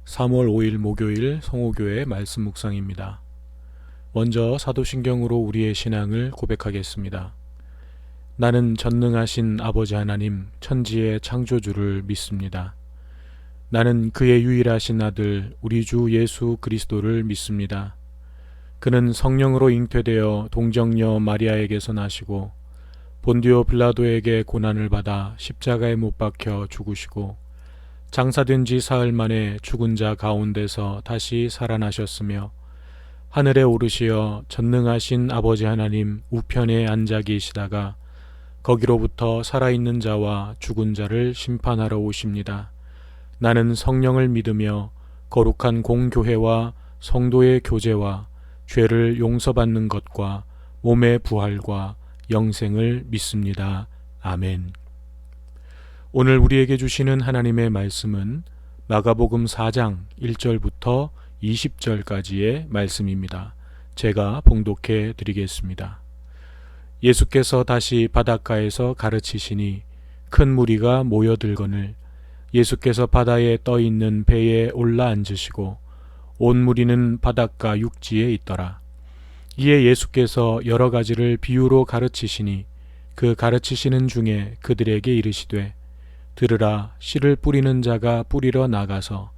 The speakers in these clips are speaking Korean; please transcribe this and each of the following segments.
3월 5일 목요일 성호교회 말씀 묵상입니다. 먼저 사도신경으로 우리의 신앙을 고백하겠습니다. 나는 전능하신 아버지 하나님 천지의 창조주를 믿습니다. 나는 그의 유일하신 아들 우리 주 예수 그리스도를 믿습니다. 그는 성령으로 잉태되어 동정녀 마리아에게서 나시고 본디오 빌라도에게 고난을 받아 십자가에 못 박혀 죽으시고 장사된 지 사흘 만에 죽은 자 가운데서 다시 살아나셨으며 하늘에 오르시어 전능하신 아버지 하나님 우편에 앉아 계시다가 거기로부터 살아있는 자와 죽은 자를 심판하러 오십니다. 나는 성령을 믿으며 거룩한 공교회와 성도의 교제와 죄를 용서받는 것과 몸의 부활과 영생을 믿습니다. 아멘. 오늘 우리에게 주시는 하나님의 말씀은 마가복음 4장 1절부터 20절까지의 말씀입니다. 제가 봉독해 드리겠습니다. 예수께서 다시 바닷가에서 가르치시니 큰 무리가 모여들거늘 예수께서 바다에 떠 있는 배에 올라 앉으시고 온 무리는 바닷가 육지에 있더라. 이에 예수께서 여러 가지를 비유로 가르치시니 그 가르치시는 중에 그들에게 이르시되 들으라. 씨를 뿌리는 자가 뿌리러 나가서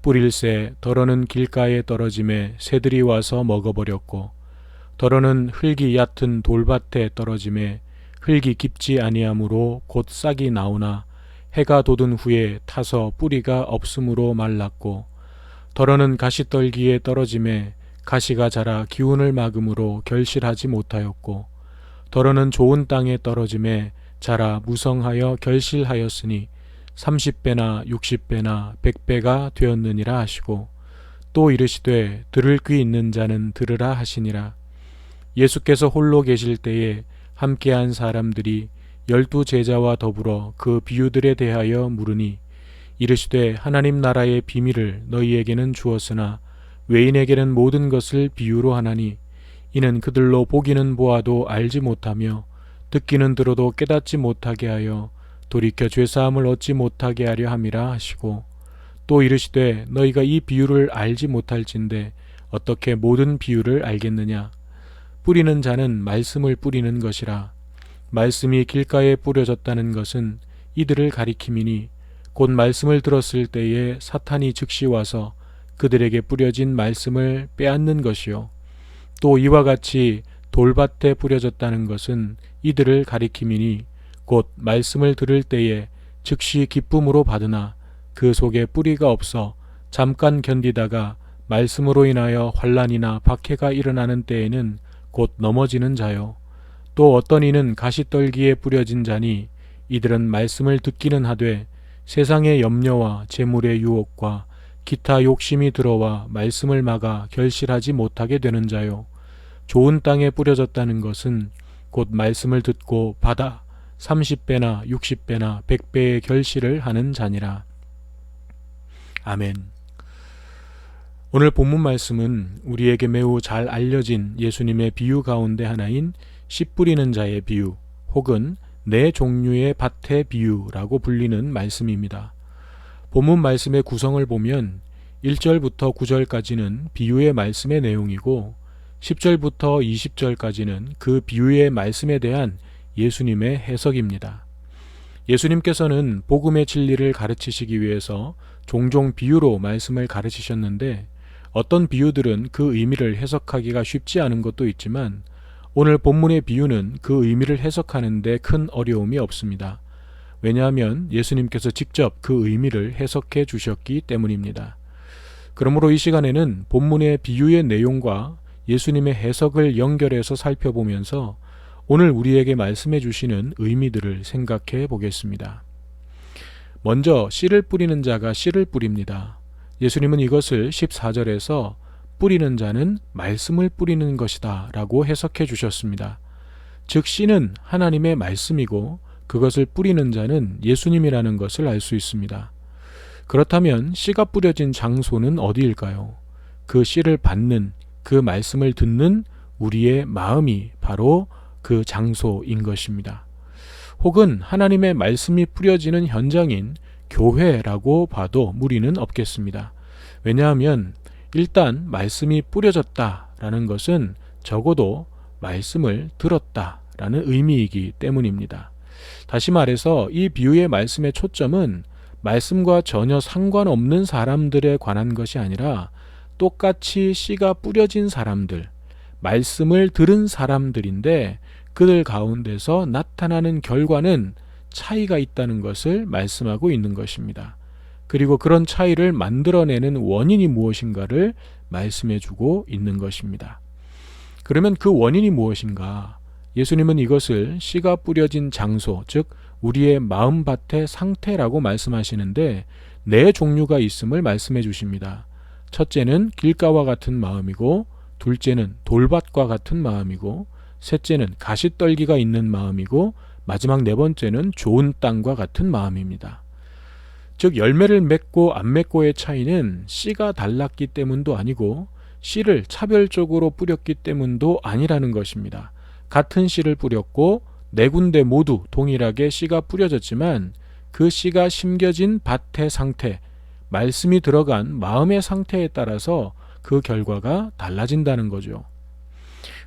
뿌릴새 더러는 길가에 떨어짐에 새들이 와서 먹어버렸고 더러는 흙이 얕은 돌밭에 떨어짐에 흙이 깊지 아니하므로 곧 싹이 나오나 해가 돋은 후에 타서 뿌리가 없으므로 말랐고 더러는 가시떨기에 떨어짐에 가시가 자라 기운을 막음으로 결실하지 못하였고 더러는 좋은 땅에 떨어짐에 자라 무성하여 결실하였으니 30배나 60배나 100배가 되었느니라 하시고 또 이르시되 들을 귀 있는 자는 들으라 하시니라. 예수께서 홀로 계실 때에 함께한 사람들이 12 제자와 더불어 그 비유들에 대하여 물으니 이르시되 하나님 나라의 비밀을 너희에게는 주었으나 외인에게는 모든 것을 비유로 하나니 이는 그들로 보기는 보아도 알지 못하며 듣기는 들어도 깨닫지 못하게 하여 돌이켜 죄사함을 얻지 못하게 하려 함이라 하시고 또 이르시되 너희가 이 비유를 알지 못할진대 어떻게 모든 비유를 알겠느냐. 뿌리는 자는 말씀을 뿌리는 것이라. 말씀이 길가에 뿌려졌다는 것은 이들을 가리킴이니 곧 말씀을 들었을 때에 사탄이 즉시 와서 그들에게 뿌려진 말씀을 빼앗는 것이요. 또 이와 같이 돌밭에 뿌려졌다는 것은 이들을 가리킴이니 곧 말씀을 들을 때에 즉시 기쁨으로 받으나 그 속에 뿌리가 없어 잠깐 견디다가 말씀으로 인하여 환난이나 박해가 일어나는 때에는 곧 넘어지는 자요. 또 어떤 이는 가시떨기에 뿌려진 자니 이들은 말씀을 듣기는 하되 세상의 염려와 재물의 유혹과 기타 욕심이 들어와 말씀을 막아 결실하지 못하게 되는 자요. 좋은 땅에 뿌려졌다는 것은 곧 말씀을 듣고 받아 30배나 60배나 100배의 결실을 하는 자니라. 아멘. 오늘 본문 말씀은 우리에게 매우 잘 알려진 예수님의 비유 가운데 하나인 씨 뿌리는 자의 비유 혹은 네 종류의 밭의 비유라고 불리는 말씀입니다. 본문 말씀의 구성을 보면 1절부터 9절까지는 비유의 말씀의 내용이고 10절부터 20절까지는 그 비유의 말씀에 대한 예수님의 해석입니다. 예수님께서는 복음의 진리를 가르치시기 위해서 종종 비유로 말씀을 가르치셨는데 어떤 비유들은 그 의미를 해석하기가 쉽지 않은 것도 있지만 오늘 본문의 비유는 그 의미를 해석하는 데 큰 어려움이 없습니다. 왜냐하면 예수님께서 직접 그 의미를 해석해 주셨기 때문입니다. 그러므로 이 시간에는 본문의 비유의 내용과 예수님의 해석을 연결해서 살펴보면서 오늘 우리에게 말씀해 주시는 의미들을 생각해 보겠습니다. 먼저 씨를 뿌리는 자가 씨를 뿌립니다. 예수님은 이것을 14절에서 뿌리는 자는 말씀을 뿌리는 것이다 라고 해석해 주셨습니다. 즉 씨는 하나님의 말씀이고 그것을 뿌리는 자는 예수님이라는 것을 알 수 있습니다. 그렇다면 씨가 뿌려진 장소는 어디일까요? 그 씨를 받는, 그 말씀을 듣는 우리의 마음이 바로 그 장소인 것입니다. 혹은 하나님의 말씀이 뿌려지는 현장인 교회라고 봐도 무리는 없겠습니다. 왜냐하면 일단 말씀이 뿌려졌다라는 것은 적어도 말씀을 들었다라는 의미이기 때문입니다. 다시 말해서 이 비유의 말씀의 초점은 말씀과 전혀 상관없는 사람들에 관한 것이 아니라 똑같이 씨가 뿌려진 사람들, 말씀을 들은 사람들인데 그들 가운데서 나타나는 결과는 차이가 있다는 것을 말씀하고 있는 것입니다. 그리고 그런 차이를 만들어내는 원인이 무엇인가를 말씀해주고 있는 것입니다. 그러면 그 원인이 무엇인가? 예수님은 이것을 씨가 뿌려진 장소, 즉 우리의 마음밭의 상태라고 말씀하시는데 네 종류가 있음을 말씀해 주십니다. 첫째는 길가와 같은 마음이고, 둘째는 돌밭과 같은 마음이고, 셋째는 가시떨기가 있는 마음이고, 마지막 네 번째는 좋은 땅과 같은 마음입니다. 즉 열매를 맺고 안 맺고의 차이는 씨가 달랐기 때문도 아니고 씨를 차별적으로 뿌렸기 때문도 아니라는 것입니다. 같은 씨를 뿌렸고 네 군데 모두 동일하게 씨가 뿌려졌지만 그 씨가 심겨진 밭의 상태, 말씀이 들어간 마음의 상태에 따라서 그 결과가 달라진다는 거죠.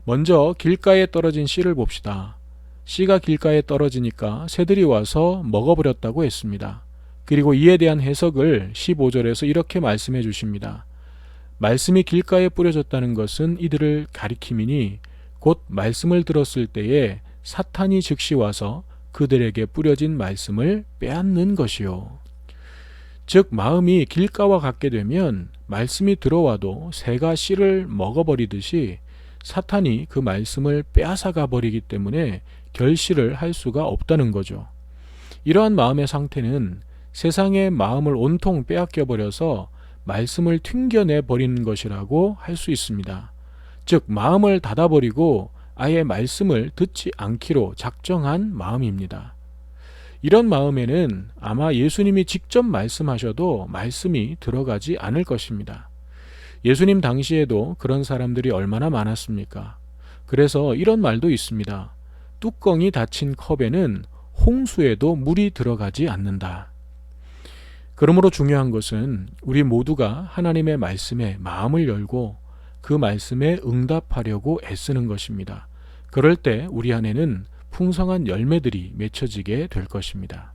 먼저 길가에 떨어진 씨를 봅시다. 씨가 길가에 떨어지니까 새들이 와서 먹어버렸다고 했습니다. 그리고 이에 대한 해석을 15절에서 이렇게 말씀해 주십니다. 말씀이 길가에 뿌려졌다는 것은 이들을 가리킴이니 곧 말씀을 들었을 때에 사탄이 즉시 와서 그들에게 뿌려진 말씀을 빼앗는 것이요. 즉 마음이 길가와 같게 되면 말씀이 들어와도 새가 씨를 먹어버리듯이 사탄이 그 말씀을 빼앗아가 버리기 때문에 결실을 할 수가 없다는 거죠. 이러한 마음의 상태는 세상의 마음을 온통 빼앗겨 버려서 말씀을 튕겨내 버리는 것이라고 할 수 있습니다. 즉 마음을 닫아버리고 아예 말씀을 듣지 않기로 작정한 마음입니다. 이런 마음에는 아마 예수님이 직접 말씀하셔도 말씀이 들어가지 않을 것입니다. 예수님 당시에도 그런 사람들이 얼마나 많았습니까? 그래서 이런 말도 있습니다. 뚜껑이 닫힌 컵에는 홍수에도 물이 들어가지 않는다. 그러므로 중요한 것은 우리 모두가 하나님의 말씀에 마음을 열고 그 말씀에 응답하려고 애쓰는 것입니다. 그럴 때 우리 안에는 풍성한 열매들이 맺혀지게 될 것입니다.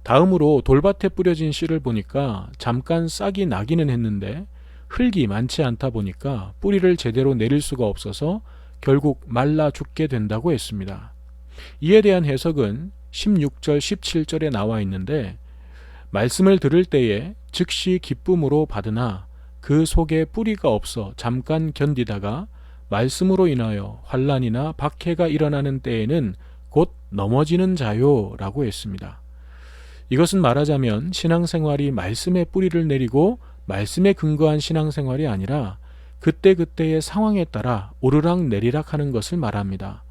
다음으로 돌밭에 뿌려진 씨를 보니까 잠깐 싹이 나기는 했는데 흙이 많지 않다 보니까 뿌리를 제대로 내릴 수가 없어서 결국 말라 죽게 된다고 했습니다. 이에 대한 해석은 16절, 17절에 나와 있는데 말씀을 들을 때에 즉시 기쁨으로 받으나 그 속에 뿌리가 없어 잠깐 견디다가 말씀으로 인하여 환난이나 박해가 일어나는 때에는 곧 넘어지는 자요 라고 했습니다. 이것은 말하자면 신앙생활이 말씀에 뿌리를 내리고 말씀에 근거한 신앙생활이 아니라 그때그때의 상황에 따라 오르락 내리락 하는 것을 말합니다.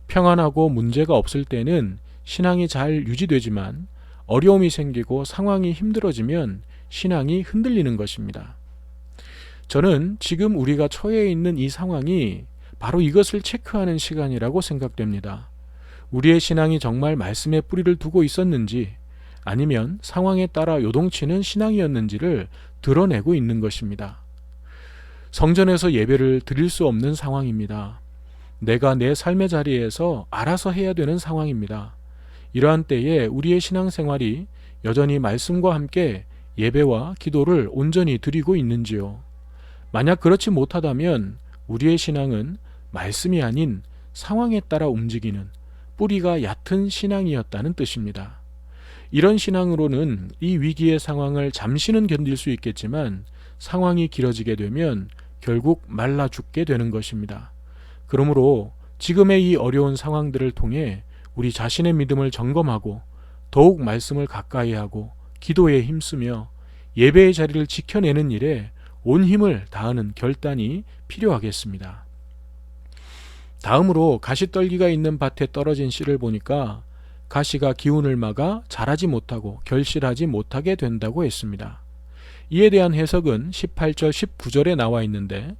평안하고 문제가 없을 때는 신앙이 잘 유지되지만 어려움이 생기고 상황이 힘들어지면 신앙이 흔들리는 것입니다. 저는 지금 우리가 처해 있는 이 상황이 바로 이것을 체크하는 시간이라고 생각됩니다. 우리의 신앙이 정말 말씀에 뿌리를 두고 있었는지 아니면 상황에 따라 요동치는 신앙이었는지를 드러내고 있는 것입니다. 성전에서 예배를 드릴 수 없는 상황입니다. 내가 내 삶의 자리에서 알아서 해야 되는 상황입니다. 이러한 때에 우리의 신앙생활이 여전히 말씀과 함께 예배와 기도를 온전히 드리고 있는지요? 만약 그렇지 못하다면 우리의 신앙은 말씀이 아닌 상황에 따라 움직이는 뿌리가 얕은 신앙이었다는 뜻입니다. 이런 신앙으로는 이 위기의 상황을 잠시는 견딜 수 있겠지만 상황이 길어지게 되면 결국 말라 죽게 되는 것입니다. 그러므로 지금의 이 어려운 상황들을 통해 우리 자신의 믿음을 점검하고 더욱 말씀을 가까이 하고 기도에 힘쓰며 예배의 자리를 지켜내는 일에 온 힘을 다하는 결단이 필요하겠습니다. 다음으로 가시떨기가 있는 밭에 떨어진 씨를 보니까 가시가 기운을 막아 자라지 못하고 결실하지 못하게 된다고 했습니다. 이에 대한 해석은 18절 19절에 나와 있는데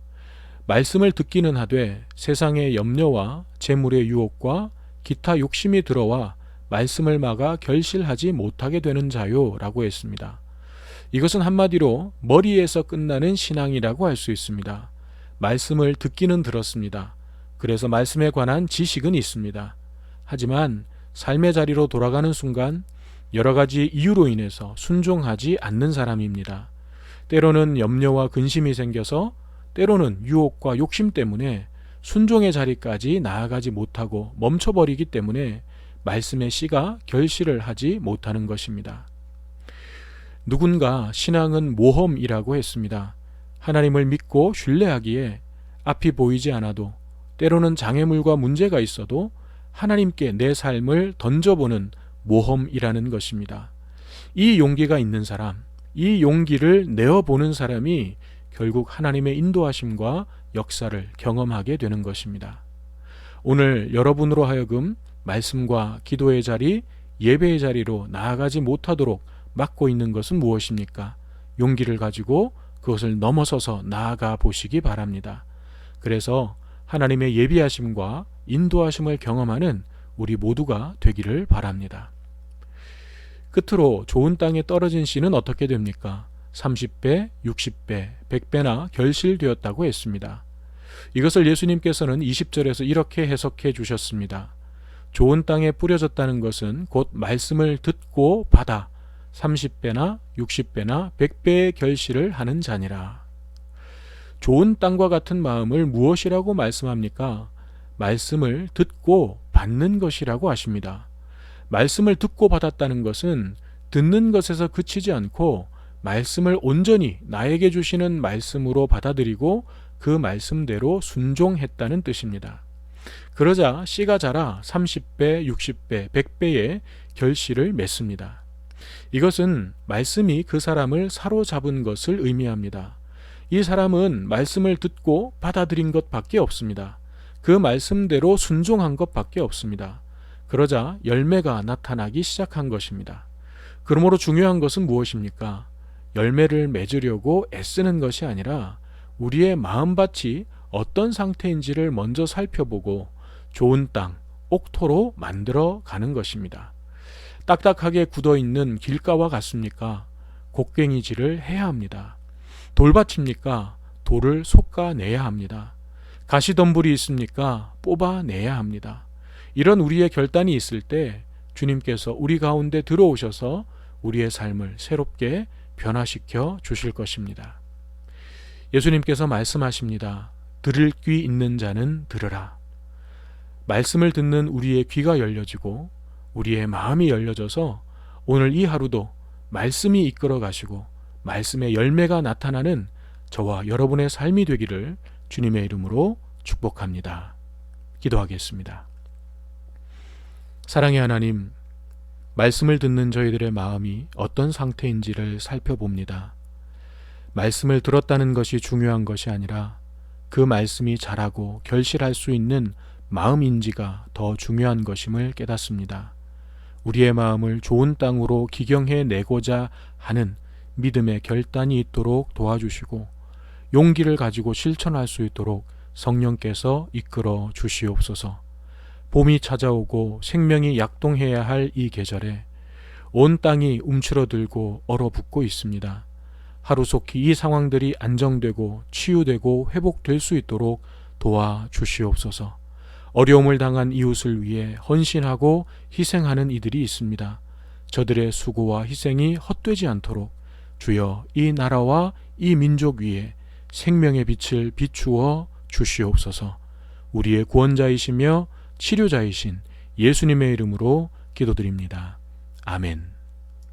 말씀을 듣기는 하되 세상의 염려와 재물의 유혹과 기타 욕심이 들어와 말씀을 막아 결실하지 못하게 되는 자요 라고 했습니다. 이것은 한마디로 머리에서 끝나는 신앙이라고 할 수 있습니다. 말씀을 듣기는 들었습니다. 그래서 말씀에 관한 지식은 있습니다. 하지만 삶의 자리로 돌아가는 순간 여러 가지 이유로 인해서 순종하지 않는 사람입니다. 때로는 염려와 근심이 생겨서, 때로는 유혹과 욕심 때문에 순종의 자리까지 나아가지 못하고 멈춰버리기 때문에 말씀의 씨가 결실을 하지 못하는 것입니다. 누군가 신앙은 모험이라고 했습니다. 하나님을 믿고 신뢰하기에 앞이 보이지 않아도, 때로는 장애물과 문제가 있어도 하나님께 내 삶을 던져보는 모험이라는 것입니다. 이 용기가 있는 사람, 이 용기를 내어보는 사람이 결국 하나님의 인도하심과 역사를 경험하게 되는 것입니다. 오늘 여러분으로 하여금 말씀과 기도의 자리, 예배의 자리로 나아가지 못하도록 막고 있는 것은 무엇입니까? 용기를 가지고 그것을 넘어서서 나아가 보시기 바랍니다. 그래서 하나님의 예비하심과 인도하심을 경험하는 우리 모두가 되기를 바랍니다. 끝으로 좋은 땅에 떨어진 씨는 어떻게 됩니까? 30배, 60배, 100배나 결실되었다고 했습니다. 이것을 예수님께서는 20절에서 이렇게 해석해 주셨습니다. 좋은 땅에 뿌려졌다는 것은 곧 말씀을 듣고 받아 30배나 60배나 100배의 결실을 하는 자니라. 좋은 땅과 같은 마음을 무엇이라고 말씀합니까? 말씀을 듣고 받는 것이라고 하십니다. 말씀을 듣고 받았다는 것은 듣는 것에서 그치지 않고 말씀을 온전히 나에게 주시는 말씀으로 받아들이고 그 말씀대로 순종했다는 뜻입니다. 그러자 씨가 자라 30배, 60배, 100배의 결실을 맺습니다. 이것은 말씀이 그 사람을 사로잡은 것을 의미합니다. 이 사람은 말씀을 듣고 받아들인 것밖에 없습니다. 그 말씀대로 순종한 것밖에 없습니다. 그러자 열매가 나타나기 시작한 것입니다. 그러므로 중요한 것은 무엇입니까? 열매를 맺으려고 애쓰는 것이 아니라 우리의 마음밭이 어떤 상태인지를 먼저 살펴보고 좋은 땅, 옥토로 만들어 가는 것입니다. 딱딱하게 굳어있는 길가와 같습니까? 곡괭이질을 해야 합니다. 돌밭입니까? 돌을 솎아내야 합니다. 가시덤불이 있습니까? 뽑아내야 합니다. 이런 우리의 결단이 있을 때 주님께서 우리 가운데 들어오셔서 우리의 삶을 새롭게 변화시켜 주실 것입니다. 예수님께서 말씀하십니다. 들을 귀 있는 자는 들으라. 말씀을 듣는 우리의 귀가 열려지고 우리의 마음이 열려져서 오늘 이 하루도 말씀이 이끌어 가시고 말씀의 열매가 나타나는 저와 여러분의 삶이 되기를 주님의 이름으로 축복합니다. 기도하겠습니다. 사랑의 하나님, 말씀을 듣는 저희들의 마음이 어떤 상태인지를 살펴봅니다. 말씀을 들었다는 것이 중요한 것이 아니라 그 말씀이 자라고 결실할 수 있는 마음인지가 더 중요한 것임을 깨닫습니다. 우리의 마음을 좋은 땅으로 기경해 내고자 하는 믿음의 결단이 있도록 도와주시고 용기를 가지고 실천할 수 있도록 성령께서 이끌어 주시옵소서. 봄이 찾아오고 생명이 약동해야 할 이 계절에 온 땅이 움츠러들고 얼어붙고 있습니다. 하루속히 이 상황들이 안정되고 치유되고 회복될 수 있도록 도와주시옵소서. 어려움을 당한 이웃을 위해 헌신하고 희생하는 이들이 있습니다. 저들의 수고와 희생이 헛되지 않도록 주여 이 나라와 이 민족 위에 생명의 빛을 비추어 주시옵소서. 우리의 구원자이시며 치료자이신 예수님의 이름으로 기도드립니다. 아멘.